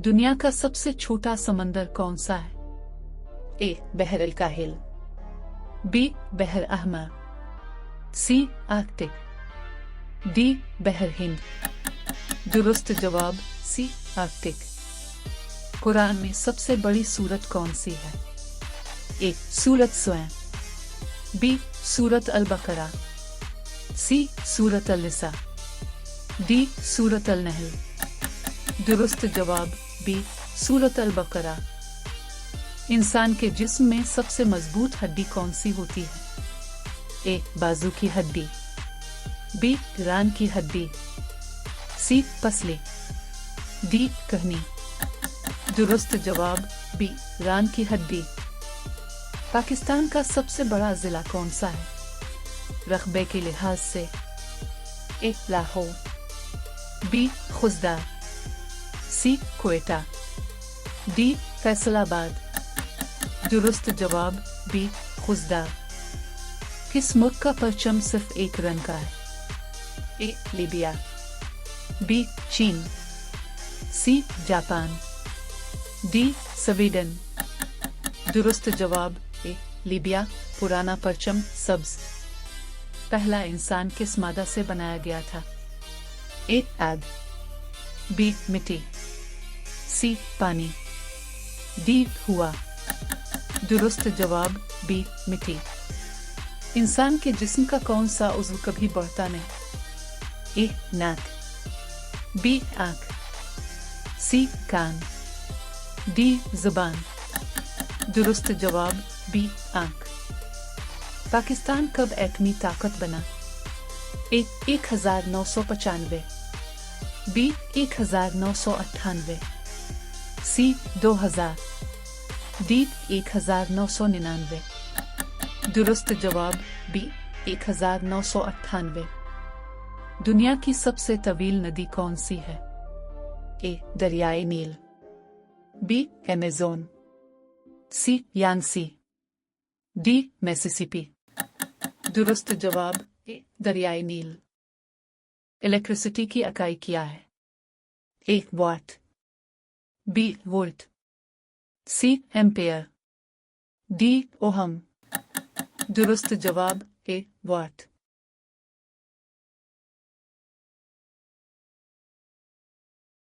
दुनिया का सबसे छोटा समंदर कौन सा है? ए बहर अल काहिल, बी बहर अहमर, सी आर्कटिक, डी बहर हिंद। दुरुस्त जवाब सी आर्कटिक। कुरान में सबसे बड़ी सूरत कौन सी है? ए सूरत स्वयं, बी सूरत अल बकरा, सी सूरत अल निसा, डी सूरत अल नहल। दुरुस्त जवाब बी सूरत अल बकरा। इंसान के जिस्म में सबसे मजबूत हड्डी कौन सी होती है? ए बाजू की हड्डी, बी रान की हड्डी, सी पसली, डी कहनी। दुरुस्त जवाब बी रान की हड्डी। पाकिस्तान का सबसे बड़ा जिला कौन सा है रकबे के लिहाज से? ए लाहौर, बी खुजदा, सी क्वेटा, डी फैसलाबाद। दुरुस्त जवाब बी खुजदा। किस मुल्क का परचम सिर्फ एक रंग का है? ए लीबिया, बी चीन, सी जापान, डी स्वीडन। दुरुस्त जवाब ए लीबिया। पुराना परचम सब्ज। पहला इंसान किस मादा से बनाया गया था? ए आग, बी मिट्टी, सी पानी, डी हुआ। दुरुस्त जवाब बी मिट्टी। इंसान के जिस्म का कौन सा उज़्व कभी बढ़ता नहीं? ए नाक, बी आंख, सी कान, डी जुबान। दुरुस्त जवाब बी आंख। पाकिस्तान कब एटमी ताकत बना? ए 1995, बी 1998, सी 2000, डी 1999। दुरुस्त जवाब बी 1998। दुनिया की सबसे तवील नदी कौन सी है? ए दरियाए नील, बी अमेज़न, सी यांसी, डी मिसिसिपी। दुरुस्त जवाब ए दरियाए नील। इलेक्ट्रिसिटी की इकाई क्या है? ए वाट, बी वोल्ट, सी एम्पेयर, डी ओहम। दुरुस्त जवाब ए वाट।